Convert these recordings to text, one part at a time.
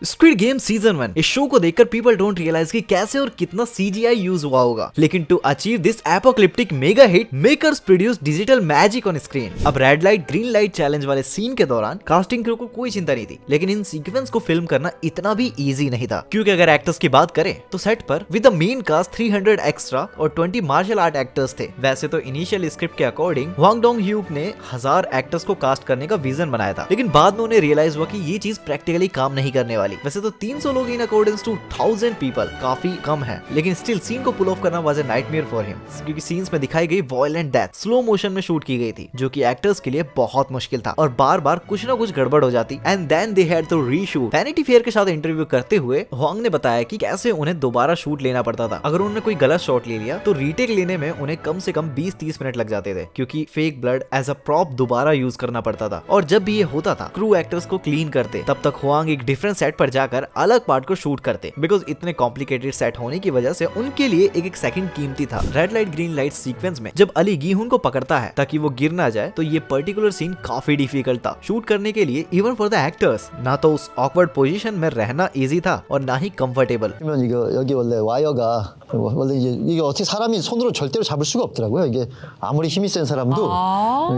Squid game season 1 इस show को देखकर पीपल डोंट रियलाइज कि कैसे और कितना सीजीआई यूज हुआ होगा, लेकिन to achieve this apocalyptic mega hit makers produce digital magic on screen. अब red light green light challenge वाले सीन के दौरान कास्टिंग क्रू को कोई चिंता नहीं थी, लेकिन इन सीक्वेंस को फिल्म करना इतना भी इजी नहीं था, क्योंकि अगर एक्टर्स की बात करें तो सेट पर with the main cast 300 extra और 20 मार्शल आर्ट एक्टर्स थे। वैसे तो इनिशियल स्क्रिप्ट के अकॉर्डिंग हवांग डोंग ह्यूक ने 1000 एक्टर्स को कास्ट करने का विजन बनाया था, लेकिन बाद में उन्हें रियलाइज हुआ कि ये चीज प्रैक्टिकली काम नहीं करने वाली। वैसे तो 300 लोग इन अकॉर्डेंस टू 1000 पीपल काफी कम है, लेकिन स्टिल सीन को पुल ऑफ करना was a nightmare for him, क्योंकि सीन्स में दिखाई गई वायलेंट डेथ स्लो मोशन में शूट की गई थी, जो कि एक्टर्स के लिए बहुत मुश्किल था और बार बार कुछ ना कुछ गड़बड़ हो जाती। And then they had to reshoot. Vanity fair के साथ इंटरव्यू करते हुए हवांग ने बताया कि कैसे उन्हें दोबारा शूट लेना पड़ता था। अगर उन्होंने कोई गलत शॉट ले लिया तो रीटेक लेने में उन्हें कम से कम 20-30 मिनट लग जाते थे, क्योंकि fake blood as a prop दोबारा यूज करना पड़ता था। और जब भी ये होता था क्रू एक्टर्स को क्लीन करते, तब तक हवांग एक डिफरेंट सेट पर जाकर अलग पार्ट को शूट करते, बिकॉज इतने कॉम्प्लिकेटेड सेट होने की वजह से उनके लिए एक सेकंड कीमती था। Red light green light sequence में जब अली गीहून को पकड़ता है ताकि वो गिर ना जाए, तो ये पर्टिकुलर सीन काफी डिफिकल्ट था शूट करने के लिए, इवन फॉर द एक्टर्स। ना तो उस ऑकवर्ड पोजीशन में रहना इजी था और ना ही कंफर्टेबल। 이거 여기 원래 와이어가 원래 이게 어떻게 사람이 손으로 절대로 잡을 수가 없더라고요. 이게 아무리 힘이 센 사람도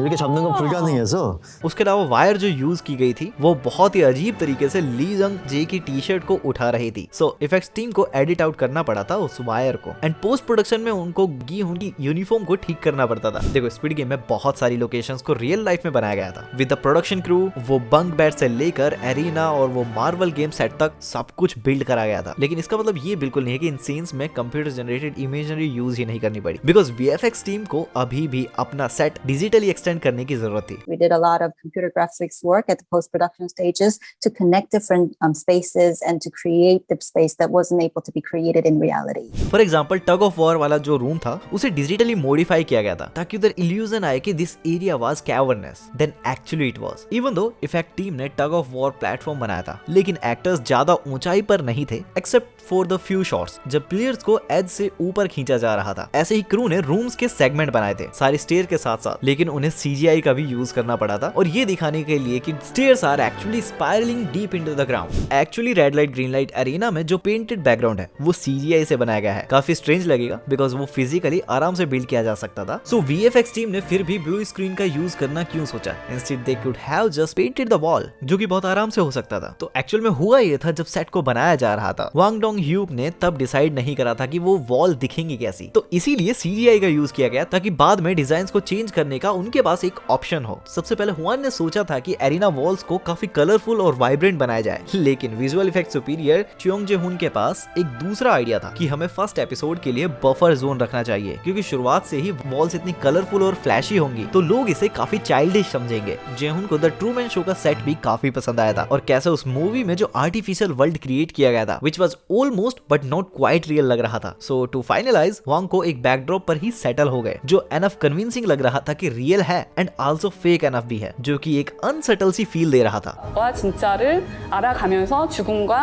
이렇게 잡는 건 불가능해서। उसके अलावा वायर जो यूज की गई थी वो बहुत ही अजीब तरीके से ली जंग जे की टी शर्ट को उठा रही थी। सो इफेक्ट्स टीम को एडिट आउट करना पड़ा था उस वायर को, एंड पोस्ट प्रोडक्शन में उनको गीहून की यूनिफॉर्म को ठीक करना पड़ता था। देखो, स्क्विड गेम में बहुत सारी लोकेशंस को रियल लाइफ में बनाया गया था विद द प्रोडक्शन क्रू। वो बंक बेड से लेकर एरिना और वो मार्वल गेम सेट तक सब कुछ बिल्ड करा गया था, लेकिन इसका मतलब ये बिल्कुल नहीं है कि इन सीन्स में कंप्यूटर जनरेटेड इमेजरी यूज ही नहीं करनी पड़ी, बिकॉज वीएफएक्स टीम को अभी भी अपना सेट डिजिटली एक्सटेंड करने की जरूरत थी। We did a lot of computer graphics work at the post-production stages to connect different spaces and to create the space that wasn't able to be created in reality. For example tug of war वाला जो room था उसे digitally modify किया गया था ताकि उधर illusion आए कि this area was cavernous than actually it was. Even though effect team ने टग ऑफ वॉर प्लेटफॉर्म बनाया था, लेकिन एक्टर्स ज्यादा ऊंचाई पर नहीं थे except for the few shots जब प्लेयर्स को एज से ऊपर खींचा जा रहा था। ऐसे ही क्रू ने रूम्स के सेगमेंट बनाए थे सारी स्टेयर के साथ साथ, लेकिन उन्हें सीजीआई का भी यूज करना पड़ा था, और ये दिखाने के लिए कि stairs are actually spiraling deep into the ground. Actually red light green light arena में जो पेंटेड बैकग्राउंड है वो सीजीआई से बनाया गया है। काफी स्ट्रेंज लगेगा बिकॉज वो फिजिकली आराम से बिल्ड किया जा सकता था। सो वीएफएक्स टीम ने फिर भी ब्लू स्क्रीन का यूज करना क्यों सोचा? Instead they could have just painted the wall, जो कि बहुत आराम से हो सकता था। तो एक्चुअल में हुआ ये था, जब सेट को बनाया जा रहा था हवांग डोंग ह्यूक ने तब डिसाइड नहीं करा था कि वो वॉल दिखेंगी कैसी, तो इसीलिए सीजीआई का यूज किया गया ताकि बाद में डिजाइन को चेंज करने का उनके पास एक ऑप्शन हो। सबसे पहले हुआन ने सोचा था कि एरिना वॉल्स को काफी कलरफुल और वाइब्रेंट बनाया जाए, लेकिन विजुअल इफेक्ट सुपीरियर च्योंग जे-हुन के पास एक दूसरा आइडिया था कि हमें फर्स्ट एपिसोड के लिए बफर जोन रखना चाहिए, क्योंकि शुरुआत से ही वॉल्स इतनी कलरफुल और फ्लैशी होंगी तो लोग इसे काफी चाइल्डिश समझेंगे। जे-हुन को द ट्रूमैन शो का सेट भी काफी पसंद आया था, और कैसे उस मूवी में जो आर्टिफिशियल वर्ल्ड क्रिएट किया गया था which was almost but not quite real लग रहा था। सो टू फाइनलाइज हवांग को एक बैकड्रॉप पर ही सेटल हो गए जो एनफ कन्विंसिंग लग रहा था कि रियल है एंड आल्सो फेक एनफ भी है, जो कि एक अनसेटल सी फील दे रहा था। 와 진짜를 알아가면서 죽음과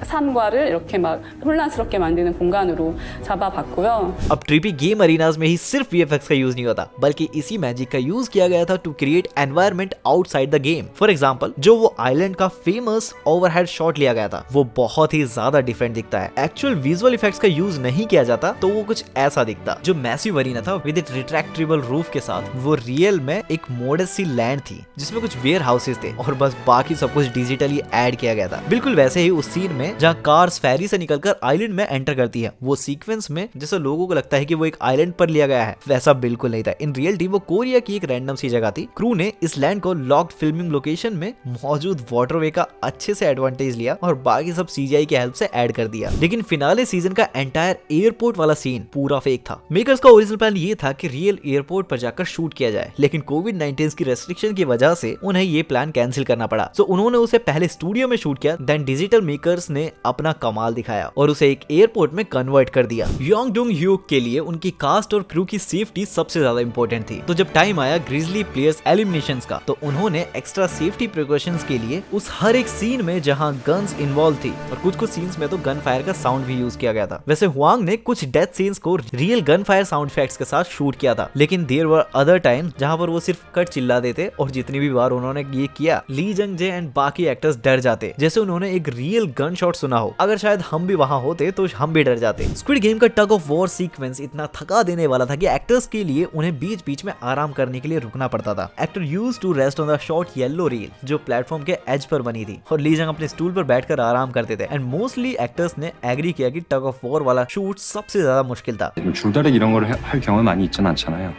산과를 이렇게 막 혼란스럽게 만드는 공간으로 잡아봤고요. अब ट्रिपी गेम अरीनाज में ही सिर्फ वीएफएक्स का यूज नहीं होता, बल्कि इसी मैजिक का यूज किया गया था to create environment outside the game. For example, जो वो आइलैंड का फेमस ओवरहेड शॉट लिया गया था वो बहुत ही ज्यादा डिफरेंट दिखता है। एक्चुअल विजुअल इफेक्ट्स का यूज नहीं किया जाता तो वो कुछ ऐसा दिखता। जो मैसिव अरीना था विद इट रिट्रैक्टेबल रूफ के साथ, वो रियल में एक मॉडेस्ट सी लैंड थी जिसमें कुछ वेयर हाउसेस थे और बस बाकी सब कुछ डिजिटली ऐड किया गया था। बिल्कुल वैसे ही उस सीन में जहाँ कार्स फेरी से निकलकर आइलैंड में एंटर करती है, वो सीक्वेंस में जैसे लोगों को लगता है कि वो एक आइलैंड पर लिया गया है, वैसा बिल्कुल नहीं था। इन रियलिटी वो कोरिया की एक रैंडम सी जगह थी। क्रू ने इस लैंड को लॉक्ड फिल्मिंग लोकेशन में मौजूद वाटरवे का अच्छे से एडवांटेज लिया और बाकी सब सीजीआई की हेल्प से ऐड कर दिया। लेकिन फिनाले सीजन का एंटायर एयरपोर्ट वाला सीन पूरा फेक था। मेकर्स का ओरिजिनल प्लान ये था कि रियल एयरपोर्ट पर जाकर शूट किया जाए, लेकिन कोविड-19 की रेस्ट्रिक्शन की वजह से उन्हें ये प्लान कैंसिल करना पड़ा। सो उन्होंने उसे पहले स्टूडियो में शूट किया, देन डिजिटल मेकर्स ने अपना कमाल दिखाया और उसे एक एयरपोर्ट में कन्वर्ट कर दिया। हवांग डोंग ह्यूक के लिए उनकी कास्ट और क्रू की सेफ्टी सबसे ज्यादा इंपॉर्टेंट थी। तो जब टाइम आया ग्रिजली प्लेयर्स एलिमिनेशंस का, तो उन्होंने एक्स्ट्रा सेफ्टी प्रिकॉशंस के लिए उस हर एक सीन में जहां गन्स इन्वॉल्व थी, और कुछ सीन्स में तो गन फायर का साउंड भी यूज किया गया था। वैसे हवांग ने कुछ डेथ सीन्स को real gun fire sound effects के साथ शूट किया था, लेकिन देयर वर अदर टाइम्स जहां पर वो सिर्फ कट चिल्ला देते, और जितनी भी बार उन्होंने ये किया ली जंग जे एंड बाकी एक्टर्स डर जाते जैसे उन्होंने एक रियल गन शॉट सुना हो। अगर शायद हम भी वहां होते तो हम भी डर जाते। स्क्विड गेम का टग ऑफ वॉर सीक्वेंस इतना थका देने वाला था कि एक्टर्स के लिए उन्हें बीच बीच में आराम करने के लिए रुकना पड़ता था। Actor used to rest on the short yellow rail जो प्लेटफॉर्म के एज पर बनी थी और ली जंग अपने स्टूल पर बैठकर आराम करते थे। एंड मोस्टली एक्टर्स ने एग्री किया कि टग ऑफ वॉर वाला शूट सबसे ज्यादा मुश्किल था। 줄다리기 이런 걸 할 경험이 많이 있지는 않잖아요.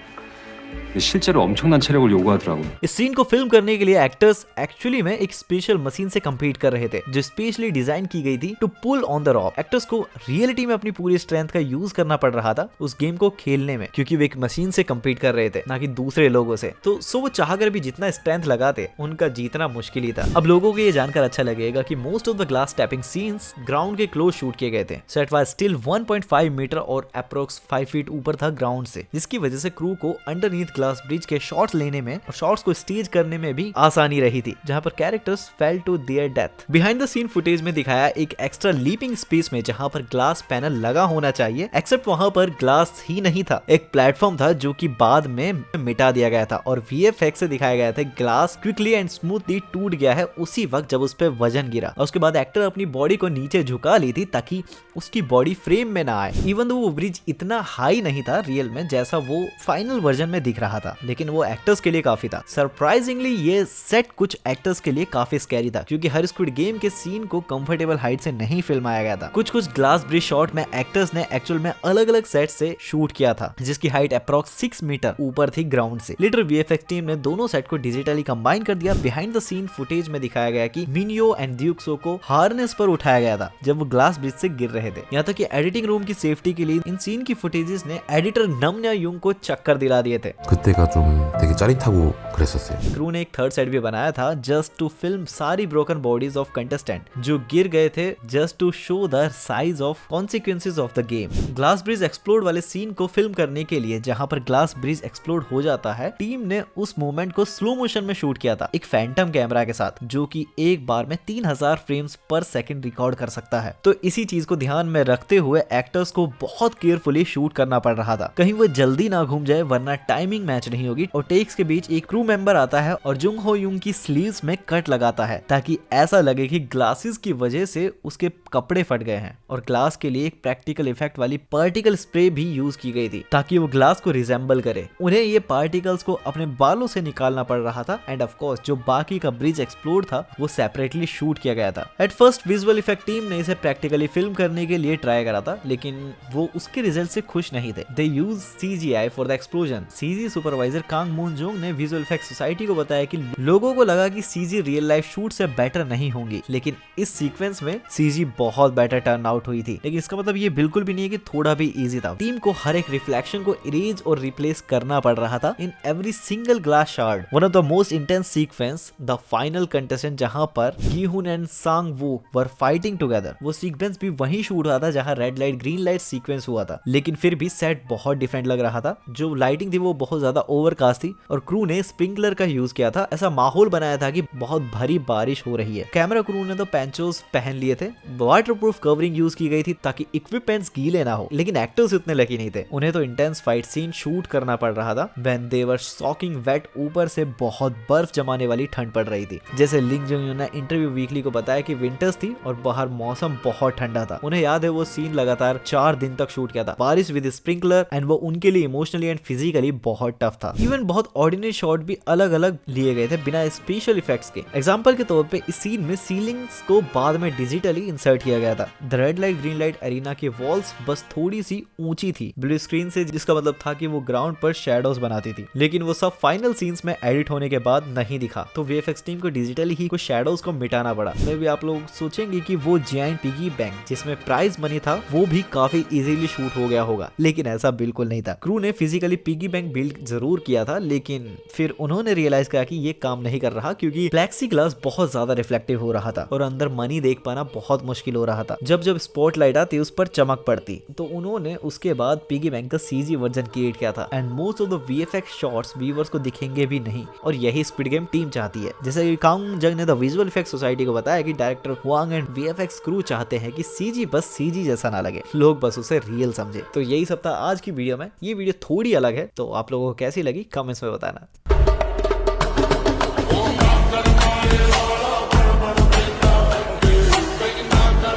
실제로 엄청난 체력을 요구하더라고요. इस सीन को फिल्म करने के लिए एक्टर्स एक्चुअली में एक स्पेशल मशीन से कम्पीट कर रहे थे जो स्पेशली डिजाइन की गई थी to pull on the rope. Actors को रियलिटी में अपनी पूरी स्ट्रेंथ का यूज करना पड़ रहा था उस गेम को खेलने में, क्योंकि वे एक मशीन से कम्पीट कर रहे थे ना कि दूसरे लोगों से। तो वो चाहकर भी जितना स्ट्रेंथ लगाते उनका जीतना मुश्किल ही था। अब लोगों को ये जानकर अच्छा लगेगा कि most of the glass tapping scenes ground के क्लोज शूट किए गए थे। सेट वाज स्टिल 1.5 मीटर और अप्रोक्स 5 फीट ऊपर था ग्राउंड से, जिसकी वजह से क्रू को अंडरनीथ ग्लास ब्रिज के शॉट्स लेने में और शॉट्स को स्टेज करने में भी आसानी रही थी, जहां पर characters fell to their death. Behind the scene footage में दिखाया एक एक्स्ट्रा लीपिंग स्पेस में जहां पर ग्लास पैनल लगा होना चाहिए, एक्सेप्ट वहां पर ग्लास ही नहीं था, एक प्लेटफॉर्म था जो कि बाद में मिटा दिया गया था और वीएफएक्स से दिखाया गया था ग्लास क्विकली एंड स्मूथली टूट गया है उसी वक्त जब उस पर वजन गिरा। और उसके बाद एक्टर अपनी बॉडी को नीचे झुका ली थी ताकि उसकी बॉडी फ्रेम में ना आए। इवन दो वो ब्रिज इतना हाई नहीं था रियल में जैसा वो फाइनल वर्जन में दिख रहा था, लेकिन वो एक्टर्स के लिए काफी था। सरप्राइजिंगली ये सेट कुछ एक्टर्स के लिए काफी स्कैरी था, क्योंकि हर स्क्विड गेम के सीन को कंफर्टेबल हाइट से नहीं फिल्माया गया था। कुछ ग्लास ब्रिज शॉट में एक्टर्स ने एक्चुअल में अलग अलग सेट से शूट किया था, जिसकी हाइट अप्रॉक्स 6 मीटर ऊपर थी ग्राउंड से। लेटर वीएफएक्स टीम ने दोनों सेट को डिजिटली कंबाइन कर दिया। बिहाइंड द सीन फुटेज में दिखाया गया कि मिनियो एंड ड्यूक्सो को हार्नेस पर उठाया गया था जब वो ग्लास ब्रिज से गिर रहे थे। यहाँ तक कि एडिटिंग रूम की सेफ्टी के लिए इन सीन की फुटेजेस ने एडिटर नम्या युंग को चक्कर दिला दिए थे। 그때가 좀 되게 짜릿하고 그랬었어요. क्रू ने एक थर्ड सेट भी बनाया था जस्ट टू फिल्म सारी ब्रोकन बॉडीज ऑफ कंटेस्टेंट जो गिर गए थे, just to show the size of consequences of the game. Glass bridge explode वाले सीन को फिल्म करने के लिए जहां पर ग्लास ब्रिज एक्सप्लोड हो जाता है, टीम ने उस मोमेंट को स्लो मोशन में शूट किया था एक फैंटम कैमरा के साथ, जो कि एक बार में 3000 फ्रेम्स पर सेकंड रिकॉर्ड कर सकता है। तो इसी चीज को ध्यान में रखते हुए एक्टर्स को बहुत केयरफुली शूट करना पड़ रहा था, कहीं वो जल्दी ना घूम जाए वरना टाइमिंग मैच नहीं होगी। और टेक्स के बीच एक क्रू मेंबर आता है और जुंग हो युंग की स्लीव्स में कट लगाता है ताकि ऐसा लगे कि ग्लासेस की वजह से उसके कपड़े फट गए हैं। और ग्लास के लिए एक प्रैक्टिकल इफेक्ट वाली पार्टिकल स्प्रे भी यूज की गई थी ताकि वो ग्लास को रिजेंबल करे। उन्हें ये पार्टिकल्स को अपने बालों से निकालना पड़ रहा था। एंड ऑफ कोर्स जो बाकी का ब्रिज एक्सप्लोड था वो सेपरेटली शूट किया गया था। At first visual effect team ने इसे प्रैक्टिकली फिल्म करने के लिए ट्राई करा था, लेकिन वो उसके रिजल्ट से खुश नहीं थे। They use CGI for the explosion. CG supervisor Kang Moon Jong ने विजुअल इफेक्ट सोसाइटी को बताया कि लोगों को लगा कि सीजी रियल लाइफ शूट से बेटर नहीं होंगी, लेकिन इस सीक्वेंस में सीजी बहुत बेटर टर्न आउट हुई थी। लेकिन इसका मतलब ये बिल्कुल भी नहीं है कि थोड़ा भी इजी था। टीम को हर एक रिफ्लेक्शन को इरेज और रिप्लेस करना पड़ रहा था in every single glass shard. One of the most intense sequence the final contestant जहां पर गीहुन एंड सांग वू वर फाइटिंग टुगेदर, वो सीक्वेंस भी वहीं शूट हुआ था जहां red light green light sequence हुआ था। लेकिन फिर भी सेट बहुत डिफरेंट लग रहा था। जो लाइटिंग थी वो बहुत ज्यादा ओवरकास्ट थी और क्रू ने स्प्रिंकलर का यूज किया था। ऐसा माहौल बनाया था कि बहुत भारी बारिश हो रही है। कैमरा क्रू ने तो पेंचोस पहन लिए थे। वाटरप्रूफ कवरिंग यूज की गई थी ताकि इक्विपमेंट्स गीले ना हो, लेकिन एक्टर्स उतने लकी नहीं थे। उन्हें तो इंटेंस फाइट सीन शूट करना पड़ रहा था when they were soaking wet. ऊपर से बहुत बर्फ जमाने वाली ठंड पड़ रही थी। जैसे लिंग जोंग ने इंटरव्यू वीकली को बताया कि विंटर्स थी और बाहर मौसम बहुत ठंडा था। उन्हें याद है वो सीन लगातार 4 दिन तक शूट किया था, बारिश विद स्प्रिंकलर, एंड वो उनके लिए इमोशनली एंड फिजिकली बहुत टफ था। इवन बहुत ऑर्डिनरी शॉट भी अलग अलग लिए गए थे बिना स्पेशल इफेक्ट्स के। एग्जांपल के तौर पे इस सीन में सीलिंग्स को बाद में डिजिटली इंसर्ट किया गया था। The red light green light arena की वॉल्स बस थोड़ी सी ऊंची थी ब्लू स्क्रीन से, जिसका मतलब था कि वो ग्राउंड पर शैडोज बनाती थी, लेकिन वो सब फाइनल सीन्स में एडिट होने के बाद नहीं दिखा। तो वीएफएक्स टीम को डिजिटली ही कुछ शैडोज को मिटाना पड़ा। मे भी आप लोग सोचेंगे कि वो जायंट पिगी बैंक जिसमें प्राइज मनी था वो भी काफी इजीली शूट हो गया होगा, लेकिन ऐसा बिल्कुल नहीं था। क्रू ने फिजिकली पिगी बैंक बिल्ड जरूर किया था, लेकिन फिर उन्होंने रियलाइज किया कि ये काम नहीं कर रहा क्योंकि प्लेक्सी ग्लास बहुत ज्यादा रिफ्लेक्टिव हो रहा था और अंदर मनी देख पाना बहुत मुश्किल हो रहा था। जब जब स्पॉटलाइट आती उस पर चमक पड़ती, तो उन्होंने उसके बाद पिगी बैंक का सीजी वर्जन क्रिएट किया था। And most of the VFX shots viewers को दिखेंगे भी नहीं, और यही स्क्विड गेम टीम चाहती है। जैसे कि कांग जंग ने द विजुअल इफेक्ट सोसाइटी को बताया कि director Wang and VFX crew चाहते हैं कि सीजी बस सीजी जैसा ना लगे, लोग बस उसे रियल समझे। तो यही सब था आज की वीडियो में। ये वीडियो थोड़ी अलग है, तो आप लोगों को कैसी लगी कमेंट्स में बताना।